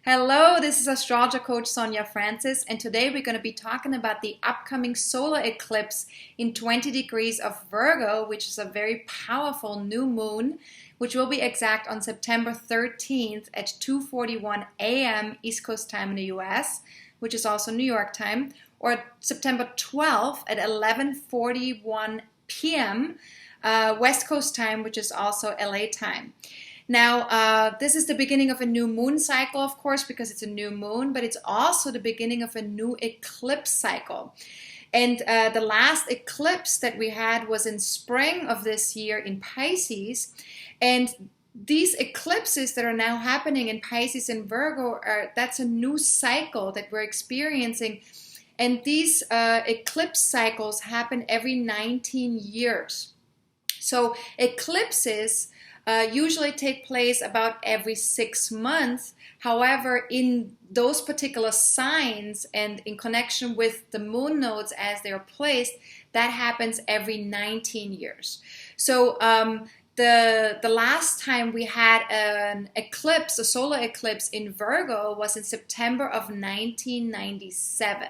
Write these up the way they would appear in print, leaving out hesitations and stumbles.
Hello, this is AstrologerCoach Sonja Francis, and today we're going to be talking about the upcoming solar eclipse in 20 degrees of Virgo, which is a very powerful new moon, which will be exact on September 13th at 2:41 a.m. East Coast time in the US, which is also New York time, or September 12th at 11:41 p.m. West Coast time, which is also LA time. Now, this is the beginning of a new moon cycle, of course, because it's a new moon, but it's also the beginning of a new eclipse cycle. And the last eclipse that we had was in spring of this year in Pisces. And these eclipses that are now happening in Pisces and Virgo, that's a new cycle that we're experiencing. And these eclipse cycles happen every 19 years. So eclipses usually take place about every 6 months. However, in those particular signs and in connection with the moon nodes as they're placed, that happens every 19 years. So the last time we had an eclipse, a solar eclipse in Virgo, was in September of 1997.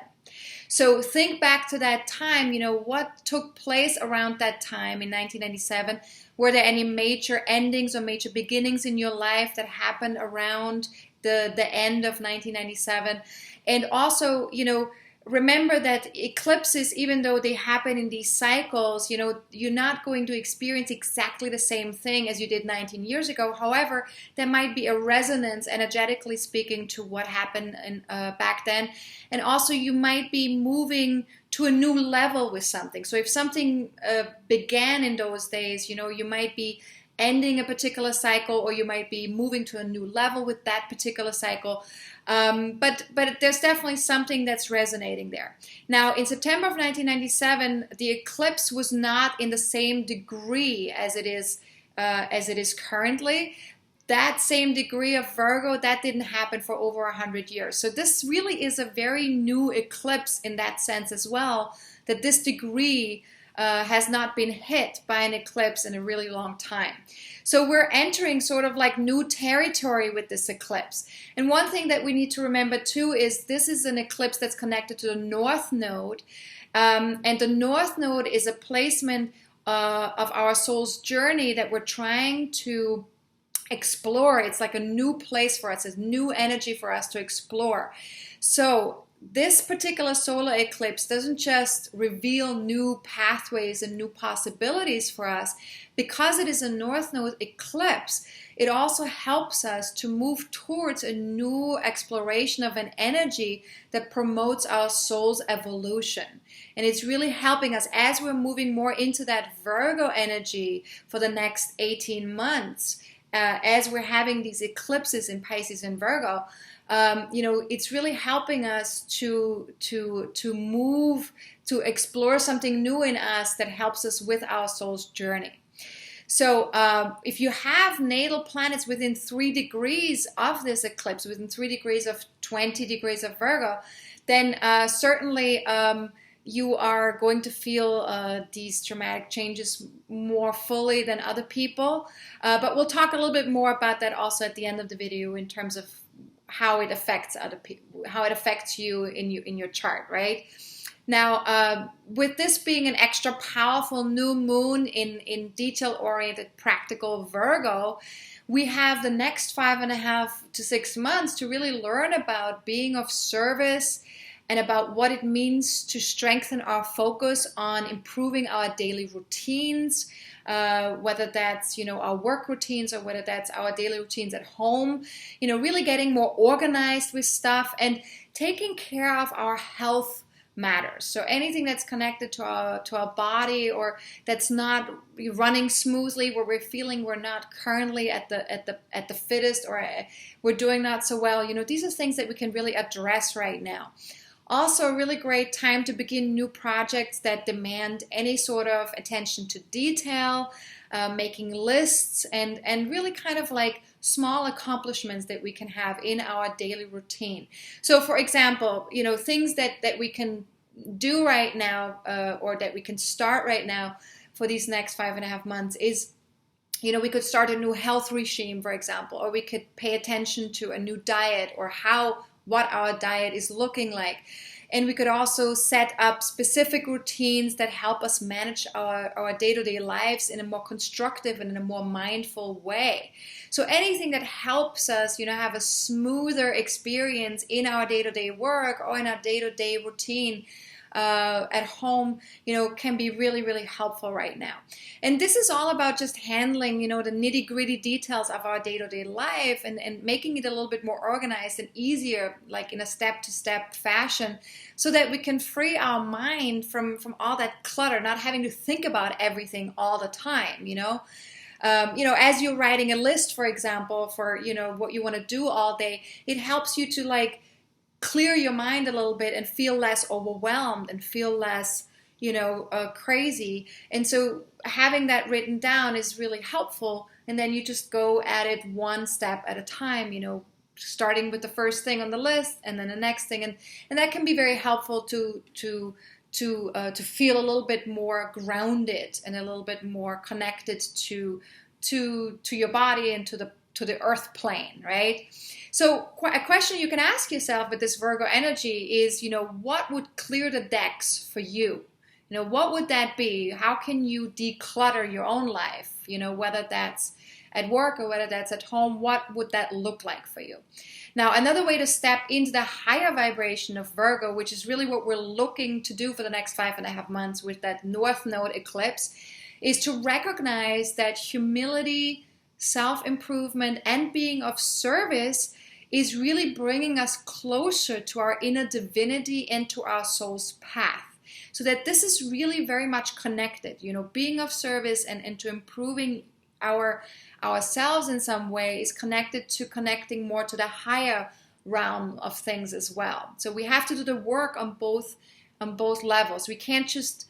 So think back to that time, what took place around that time in 1997. Were there any major endings or major beginnings in your life that happened around the end of 1997? And also, remember that eclipses, even though they happen in these cycles, you're not going to experience exactly the same thing as you did 19 years ago. However, there might be a resonance, energetically speaking, to what happened back then. And also, you might be moving to a new level with something. So if something began in those days, you might be ending a particular cycle, or you might be moving to a new level with that particular cycle. But there's definitely something that's resonating there. Now, in September of 1997, the eclipse was not in the same degree as it is currently. That same degree of Virgo, that didn't happen for over 100 years. So this really is a very new eclipse in that sense as well, that this degree has not been hit by an eclipse in a really long time. So we're entering sort of like new territory with this eclipse. And one thing that we need to remember too is this is an eclipse that's connected to the North Node. And the North Node is a placement of our soul's journey that we're trying to explore. It's like a new place for us, it's new energy for us to explore. So this particular solar eclipse doesn't just reveal new pathways and new possibilities for us. Because it is a North Node eclipse, it also helps us to move towards a new exploration of an energy that promotes our soul's evolution. And it's really helping us as we're moving more into that Virgo energy for the next 18 months. As we're having these eclipses in Pisces and Virgo, it's really helping us to move, to explore something new in us that helps us with our soul's journey. So if you have natal planets within 3 degrees of this eclipse, within 3 degrees of 20 degrees of Virgo, then certainly you are going to feel these dramatic changes more fully than other people. But we'll talk a little bit more about that also at the end of the video in terms of how it affects other people, how it affects you in your chart, right? Now, with this being an extra powerful new moon in detail-oriented, practical Virgo, we have the next 5.5 to 6 months to really learn about being of service and about what it means to strengthen our focus on improving our daily routines, whether that's, our work routines or whether that's our daily routines at home, really getting more organized with stuff and taking care of our health matters. So anything that's connected to our body or that's not running smoothly, where we're feeling we're not currently at the fittest or we're doing not so well, these are things that we can really address right now. Also, a really great time to begin new projects that demand any sort of attention to detail, making lists, and really kind of like small accomplishments that we can have in our daily routine. So, for example, things that we can do right now or that we can start right now for these next 5.5 months is we could start a new health regime, for example, or we could pay attention to a new diet or what our diet is looking like. And we could also set up specific routines that help us manage our day-to-day lives in a more constructive and in a more mindful way. So anything that helps us, have a smoother experience in our day-to-day work or in our day-to-day routine at home, can be really, really helpful right now. And this is all about just handling, the nitty-gritty details of our day-to-day life and making it a little bit more organized and easier, like in a step-to-step fashion, so that we can free our mind from all that clutter, not having to think about everything all the time, as you're writing a list, for example, for, what you want to do all day, it helps you to clear your mind a little bit and feel less overwhelmed and feel less, crazy. And so having that written down is really helpful. And then you just go at it one step at a time, starting with the first thing on the list and then the next thing. And that can be very helpful to feel a little bit more grounded and a little bit more connected to your body and to the earth plane, right? So a question you can ask yourself with this Virgo energy is, what would clear the decks for you? What would that be? How can you declutter your own life? Whether that's at work or whether that's at home, what would that look like for you? Now, another way to step into the higher vibration of Virgo, which is really what we're looking to do for the next 5.5 months with that North Node Eclipse, is to recognize that humility, self-improvement, and being of service is really bringing us closer to our inner divinity and to our soul's path. So that this is really very much connected, being of service and to improving ourselves in some way is connected to connecting more to the higher realm of things as well. So we have to do the work on both levels. We can't just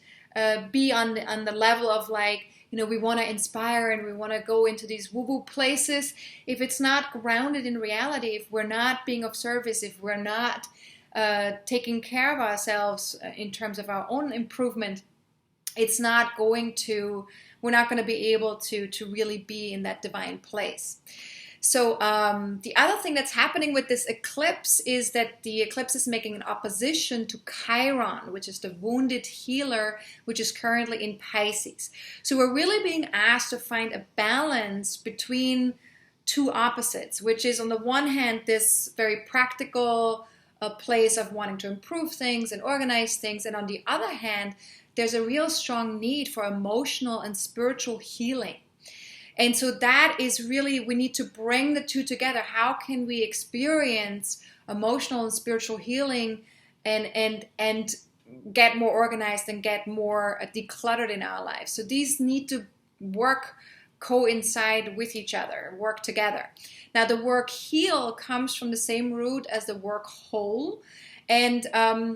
be on the level of we want to inspire and we want to go into these woo-woo places. If it's not grounded in reality, if we're not being of service, if we're not taking care of ourselves in terms of our own improvement, we're not going to be able to really be in that divine place. So the other thing that's happening with this eclipse is that the eclipse is making an opposition to Chiron, which is the wounded healer, which is currently in Pisces. So we're really being asked to find a balance between two opposites, which is on the one hand this very practical place of wanting to improve things and organize things, and on the other hand there's a real strong need for emotional and spiritual healing. And so that is really, we need to bring the two together. How can we experience emotional and spiritual healing and get more organized and get more decluttered in our lives? So these need to coincide with each other, work together. Now the word heal comes from the same root as the word whole, and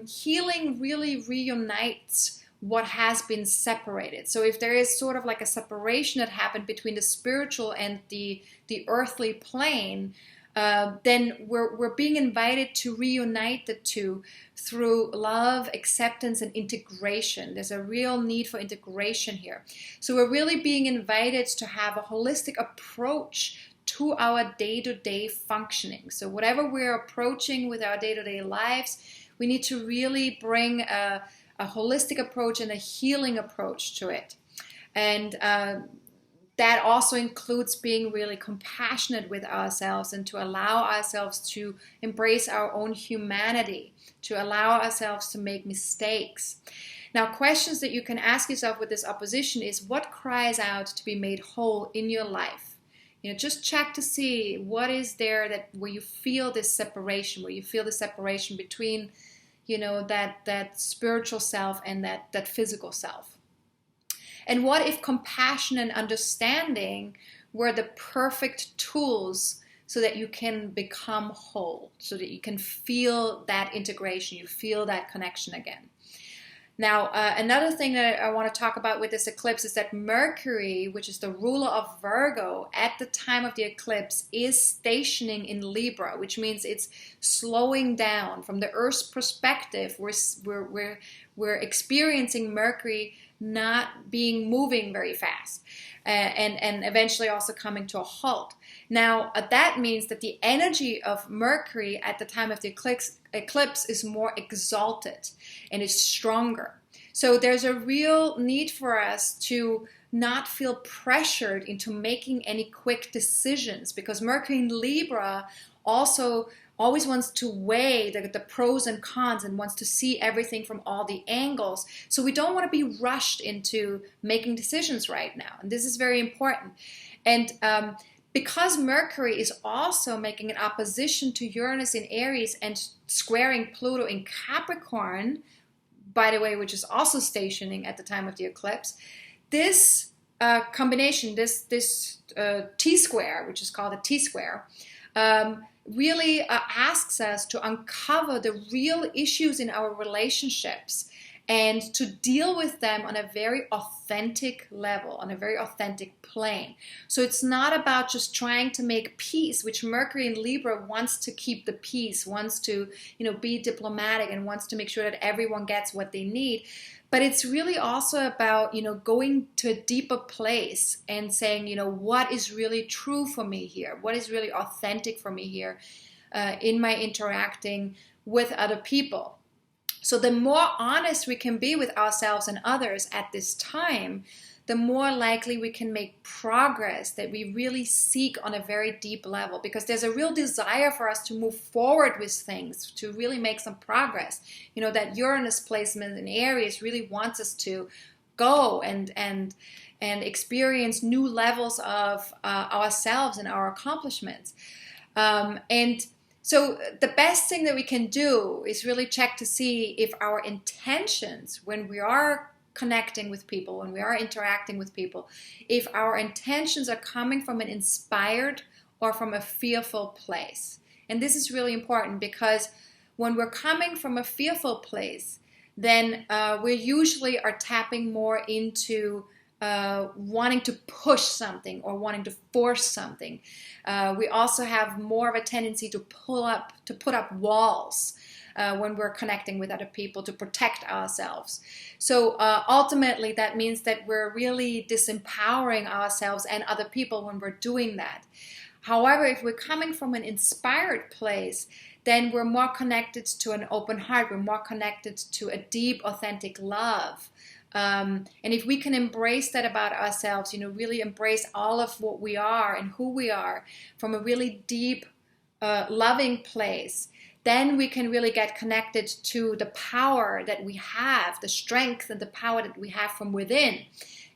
healing really reunites what has been separated. So if there is sort of like a separation that happened between the spiritual and the earthly plane, then we're being invited to reunite the two through love, acceptance, and integration. There's a real need for integration here. So we're really being invited to have a holistic approach to our day-to-day functioning. So whatever we're approaching with our day-to-day lives, we need to really bring a holistic approach and a healing approach to it. And that also includes being really compassionate with ourselves and to allow ourselves to embrace our own humanity, to allow ourselves to make mistakes. Now, questions that you can ask yourself with this opposition is, what cries out to be made whole in your life? Just check to see what is there where you feel this separation, between that spiritual self and that physical self. And what if compassion and understanding were the perfect tools so that you can become whole, so that you can feel that integration, you feel that connection again? Now, another thing that I want to talk about with this eclipse is that Mercury, which is the ruler of Virgo, at the time of the eclipse is stationing in Libra, which means it's slowing down. From the Earth's perspective, we're experiencing Mercury not moving very fast, and eventually also coming to a halt. Now, that means that the energy of Mercury at the time of the eclipse is more exalted and is stronger. So there's a real need for us to not feel pressured into making any quick decisions, because Mercury in Libra also always wants to weigh the pros and cons and wants to see everything from all the angles. So we don't want to be rushed into making decisions right now. And this is very important. And because Mercury is also making an opposition to Uranus in Aries and squaring Pluto in Capricorn, by the way, which is also stationing at the time of the eclipse, this combination, this T-square, which is called a T-square, really asks us to uncover the real issues in our relationships and to deal with them on a very authentic level, on a very authentic plane. So it's not about just trying to make peace, which Mercury in Libra wants to keep the peace, wants to, be diplomatic and wants to make sure that everyone gets what they need. But it's really also about, going to a deeper place and saying, what is really true for me here? What is really authentic for me here in my interacting with other people? So the more honest we can be with ourselves and others at this time, the more likely we can make progress that we really seek on a very deep level, because there's a real desire for us to move forward with things, to really make some progress. That Uranus placement in Aries really wants us to go and experience new levels of ourselves and our accomplishments. And so the best thing that we can do is really check to see if our intentions when we are connecting with people, when we are interacting with people, if our intentions are coming from an inspired or from a fearful place. And this is really important, because when we're coming from a fearful place, then we usually are tapping more into wanting to push something or wanting to force something. We also have more of a tendency to put up walls when we're connecting with other people to protect ourselves. So ultimately that means that we're really disempowering ourselves and other people when we're doing that. However, if we're coming from an inspired place, then we're more connected to an open heart. We're more connected to a deep, authentic love. And if we can embrace that about ourselves, really embrace all of what we are and who we are from a really deep, loving place, then we can really get connected to the power that we have, the strength and the power that we have from within.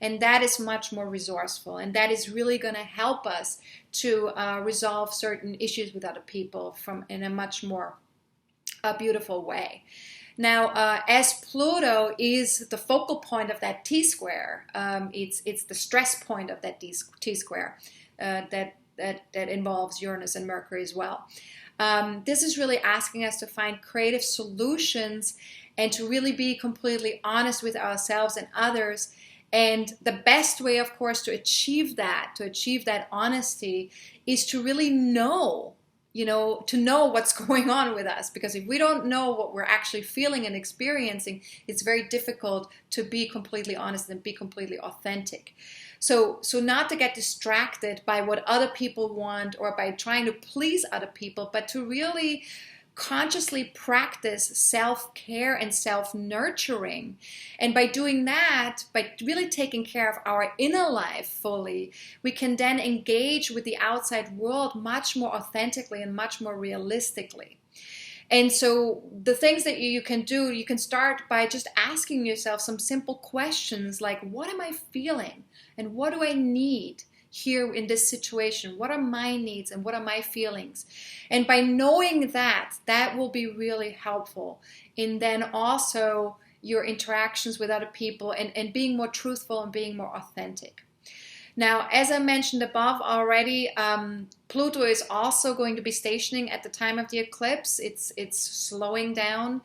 And that is much more resourceful. And that is really going to help us to resolve certain issues with other people in a much more beautiful way. Now, as Pluto is the focal point of that T-square, it's the stress point of that T-square that involves Uranus and Mercury as well. This is really asking us to find creative solutions and to really be completely honest with ourselves and others. And the best way, of course, to achieve that honesty is to really know, to know what's going on with us. Because if we don't know what we're actually feeling and experiencing, it's very difficult to be completely honest and be completely authentic. So not to get distracted by what other people want or by trying to please other people, but to really consciously practice self-care and self-nurturing. And by doing that, by really taking care of our inner life fully, we can then engage with the outside world much more authentically and much more realistically. And so the things that you can do, you can start by just asking yourself some simple questions like, what am I feeling? And what do I need here in this situation? What are my needs and what are my feelings? And by knowing that, that will be really helpful in then also your interactions with other people and being more truthful and being more authentic. Now, as I mentioned above already, Pluto is also going to be stationing at the time of the eclipse. It's slowing down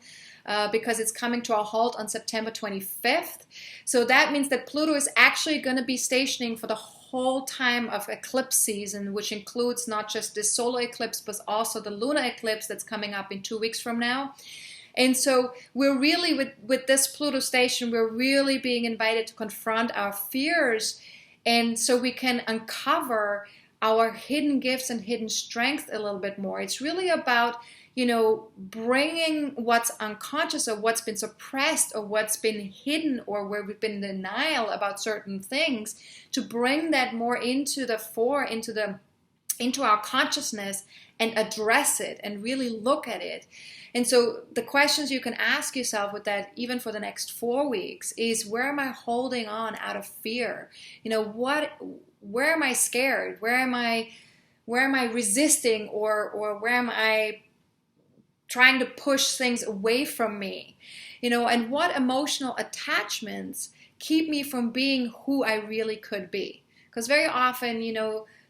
because it's coming to a halt on September 25th. So that means that Pluto is actually going to be stationing for the whole time of eclipse season, which includes not just the solar eclipse, but also the lunar eclipse that's coming up in 2 weeks from now. And so we're really, with this Pluto station, we're really being invited to confront our fears, and so we can uncover our hidden gifts and hidden strength a little bit more. It's really about, bringing what's unconscious or what's been suppressed or what's been hidden or where we've been in denial about certain things, to bring that more into the fore, into our consciousness, and address it and really look at it. And so the questions you can ask yourself with that, even for the next 4 weeks, is where am I holding on out of fear? Where am I scared? Where am I resisting, or where am I trying to push things away from me? And what emotional attachments keep me from being who I really could be? Because very often,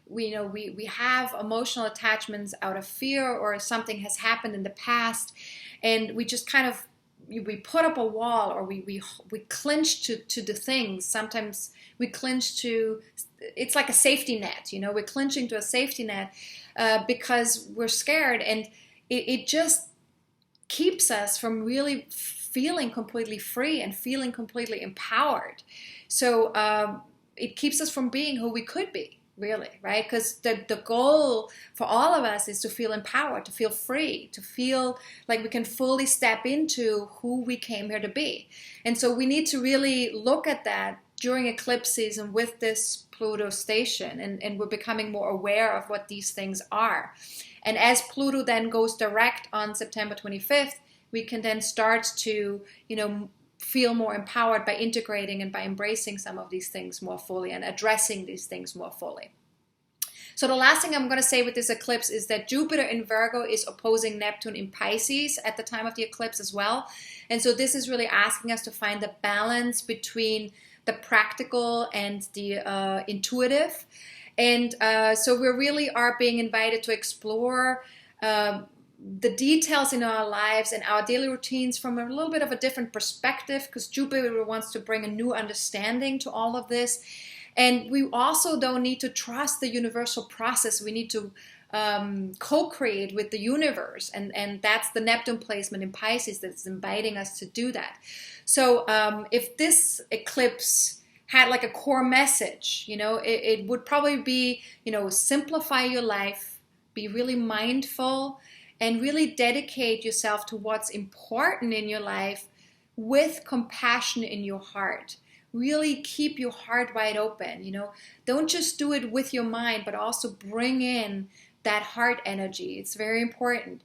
we have emotional attachments out of fear, or something has happened in the past, and we just kind of we put up a wall, or we clinch to the things. Sometimes we clinch to, it's like a safety net, we're clinching to a safety net because we're scared, and it just keeps us from really feeling completely free and feeling completely empowered. So it keeps us from being who we could be, really, right? Because the goal for all of us is to feel empowered, to feel free, to feel like we can fully step into who we came here to be. And so we need to really look at that during eclipse season with this Pluto station, and we're becoming more aware of what these things are. And as Pluto then goes direct on September 25th, we can then start to, feel more empowered by integrating and by embracing some of these things more fully and addressing these things more fully. So the last thing I'm going to say with this eclipse is that Jupiter in Virgo is opposing Neptune in Pisces at the time of the eclipse as well. And so this is really asking us to find the balance between the practical and the intuitive. And so we really are being invited to explore the details in our lives and our daily routines from a little bit of a different perspective, because Jupiter wants to bring a new understanding to all of this. And we also don't need to trust the universal process. We need to co-create with the universe. And that's the Neptune placement in Pisces that's inviting us to do that. So if this eclipse had like a core message, it would probably be, simplify your life, be really mindful, and really dedicate yourself to what's important in your life with compassion in your heart. Really keep your heart wide open, Don't just do it with your mind, but also bring in that heart energy. It's very important.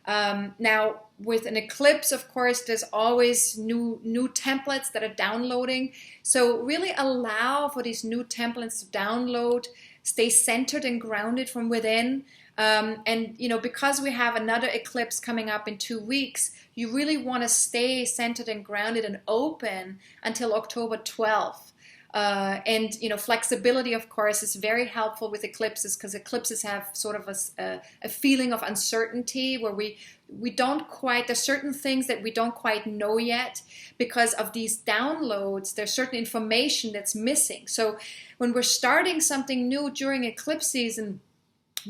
Now, with an eclipse, of course, there's always new templates that are downloading. So really allow for these new templates to download, stay centered and grounded from within. And because we have another eclipse coming up in 2 weeks, you really want to stay centered and grounded and open until October 12th. And flexibility, of course, is very helpful with eclipses, because eclipses have sort of a feeling of uncertainty where we don't quite, there's certain things that we don't quite know yet because of these downloads. There's certain information that's missing. So when we're starting something new during eclipse season,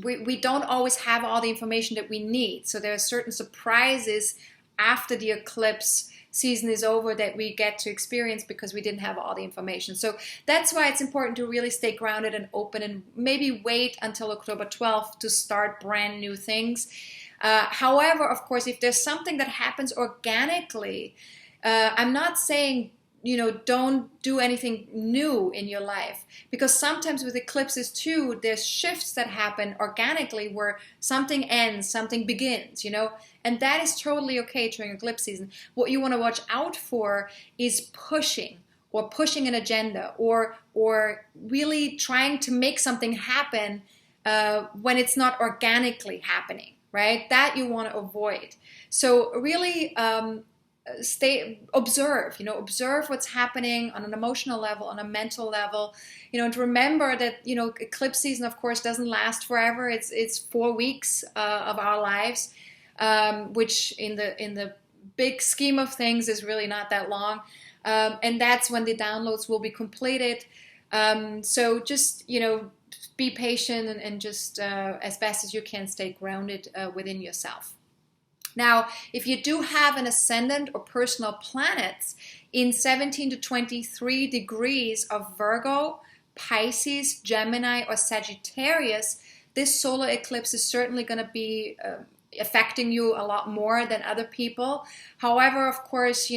we don't always have all the information that we need. So there are certain surprises after the eclipse season is over that we get to experience because we didn't have all the information. So that's why it's important to really stay grounded and open, and maybe wait until October 12th to start brand new things. However, of course, if there's something that happens organically, I'm not saying don't do anything new in your life, because sometimes with eclipses too, there's shifts that happen organically where something ends, something begins, and that is totally okay during eclipse season. What you want to watch out for is pushing an agenda, or really trying to make something happen when it's not organically happening, right? That you want to avoid. So really, observe what's happening on an emotional level, on a mental level, and remember that eclipse season, of course, doesn't last forever. It's 4 weeks of our lives, which in the big scheme of things is really not that long, and that's when the downloads will be completed. So just be patient and just as best as you can stay grounded within yourself. Now, if you do have an ascendant or personal planets in 17 to 23 degrees of Virgo, Pisces, Gemini, or Sagittarius, this solar eclipse is certainly going to be affecting you a lot more than other people. However, of course,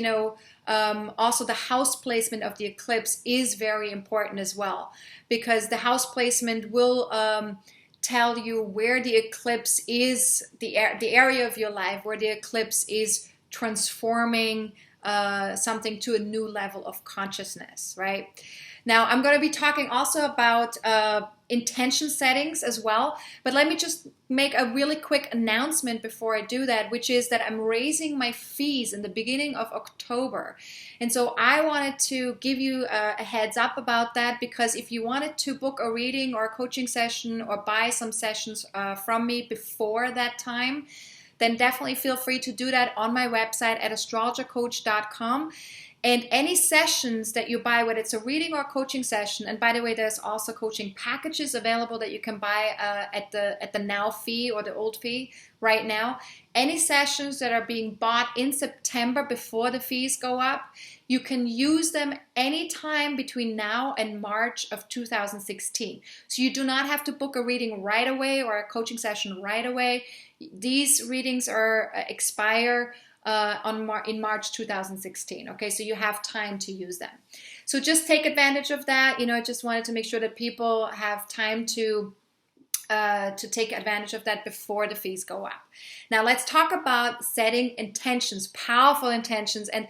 also the house placement of the eclipse is very important as well, because the house placement will tell you where the eclipse is, the area of your life where the eclipse is transforming something to a new level of consciousness, right? Now, I'm going to be talking also about intention settings as well, but let me just make a really quick announcement before I do that, which is that I'm raising my fees in the beginning of October. And so I wanted to give you a heads up about that, because if you wanted to book a reading or a coaching session or buy some sessions from me before that time, then definitely feel free to do that on my website at AstrologerCoach.com. And any sessions that you buy, whether it's a reading or a coaching session, and by the way, there's also coaching packages available that you can buy at the now fee or the old fee right now. Any sessions that are being bought in September before the fees go up, you can use them anytime between now and March of 2016. So you do not have to book a reading right away or a coaching session right away. These readings expire in March 2016. Okay, so you have time to use them. So just take advantage of that. I just wanted to make sure that people have time to take advantage of that before the fees go up. Now let's talk about setting intentions, powerful intentions. And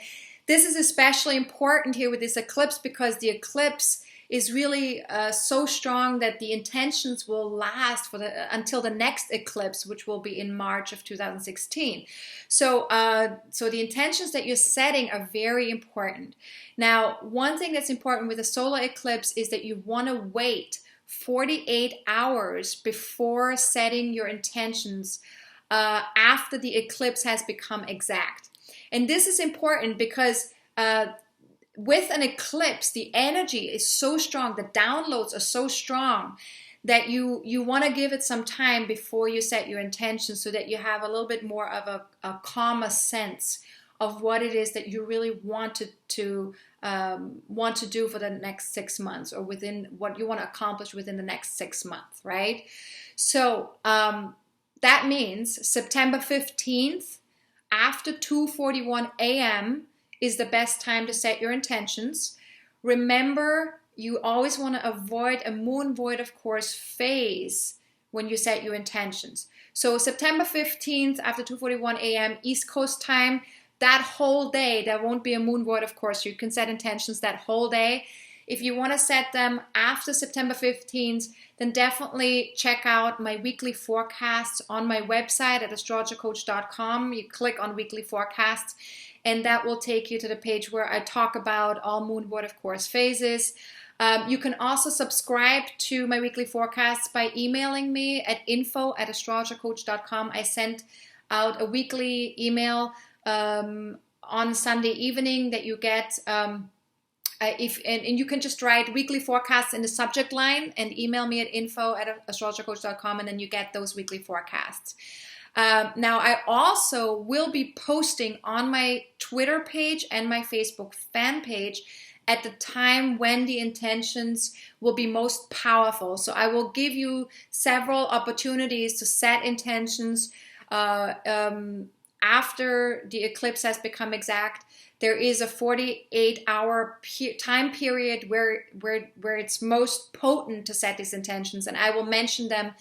this is especially important here with this eclipse, because the eclipse is really so strong that the intentions will last until the next eclipse, which will be in March of 2016. So the intentions that you're setting are very important. Now, one thing that's important with a solar eclipse is that you want to wait 48 hours before setting your intentions after the eclipse has become exact. And this is important because with an eclipse, the energy is so strong, the downloads are so strong that you want to give it some time before you set your intention, so that you have a little bit more of a calmer sense of what it is that you really want to do for the next 6 months, or within what you want to accomplish within the next 6 months, right? So that means September 15th after 2:41 a.m. is the best time to set your intentions. Remember, you always want to avoid a moon void of course phase when you set your intentions. So September 15th after 2:41 a.m. East Coast time, that whole day, there won't be a moon void of course. You can set intentions that whole day. If you want to set them after September 15th, then definitely check out my weekly forecasts on my website at AstrologerCoach.com. You click on weekly forecasts, and that will take you to the page where I talk about all moon void of course phases. You can also subscribe to my weekly forecasts by emailing me at info@astrologercoach.com. I sent out a weekly email on Sunday evening that you get. And you can just write weekly forecasts in the subject line and email me at info@astrologercoach.com, and then you get those weekly forecasts. Now, I also will be posting on my Twitter page and my Facebook fan page at the time when the intentions will be most powerful. So I will give you several opportunities to set intentions after the eclipse has become exact. There is a 48-hour time period where it's most potent to set these intentions, and I will mention them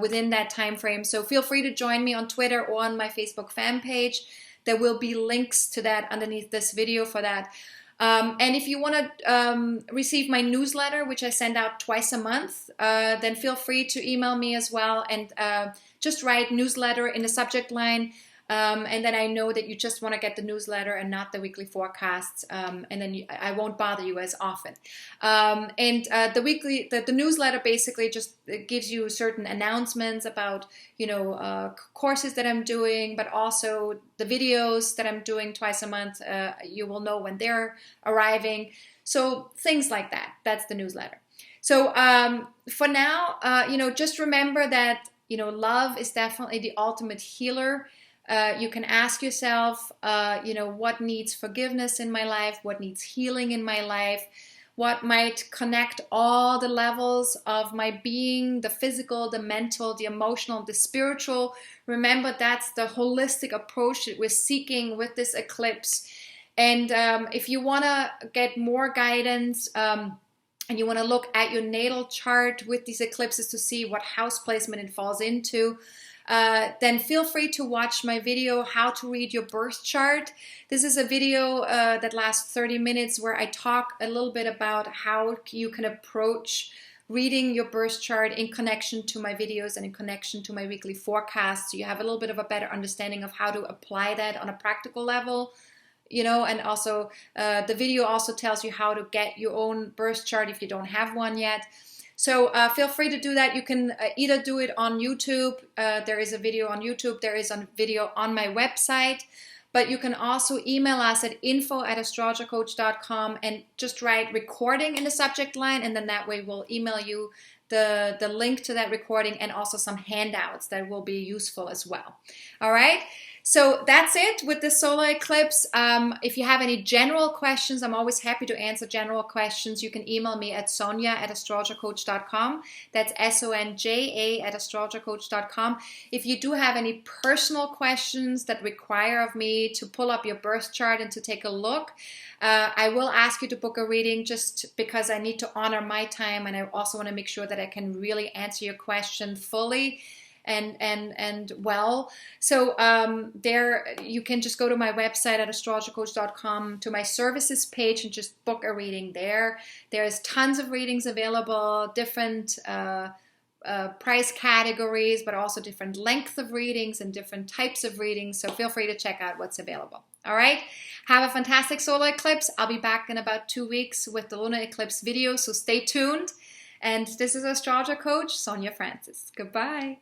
within that time frame. So feel free to join me on Twitter or on my Facebook fan page. There will be links to that underneath this video for that. And if you want to receive my newsletter, which I send out twice a month, then feel free to email me as well, and just write newsletter in the subject line. And then I know that you just want to get the newsletter and not the weekly forecasts, and then I won't bother you as often. The newsletter basically just gives you certain announcements about courses that I'm doing, but also the videos that I'm doing twice a month. You will know when they're arriving, so things like that. That's the newsletter. So for now, just remember that love is definitely the ultimate healer. You can ask yourself, what needs forgiveness in my life, what needs healing in my life, what might connect all the levels of my being, the physical, the mental, the emotional, the spiritual. Remember, that's the holistic approach that we're seeking with this eclipse. And if you want to get more guidance, and you want to look at your natal chart with these eclipses to see what house placement it falls into, then feel free to watch my video, How to Read Your Birth Chart. This is a video that lasts 30 minutes where I talk a little bit about how you can approach reading your birth chart in connection to my videos and in connection to my weekly forecast. So you have a little bit of a better understanding of how to apply that on a practical level. And also the video also tells you how to get your own birth chart if you don't have one yet. So feel free to do that. You can either do it on YouTube. There is a video on YouTube. There is a video on my website. But you can also email us at info@astrologercoach.com and just write recording in the subject line. And then that way we'll email you the link to that recording and also some handouts that will be useful as well. All right. So that's it with the solar eclipse. If you have any general questions, I'm always happy to answer general questions. You can email me at sonja@astrologercoach.com. That's SONJA@astrologercoach.com. If you do have any personal questions that require of me to pull up your birth chart and to take a look, I will ask you to book a reading just because I need to honor my time, and I also want to make sure that I can really answer your question fully and well. So there you can just go to my website at astrologercoach.com to my services page and just book a reading there. There's tons of readings available, different price categories, but also different length of readings and different types of readings. So feel free to check out what's available. All right. Have a fantastic solar eclipse. I'll be back in about 2 weeks with the lunar eclipse video. So stay tuned. And this is Astrologer Coach Sonja Francis. Goodbye.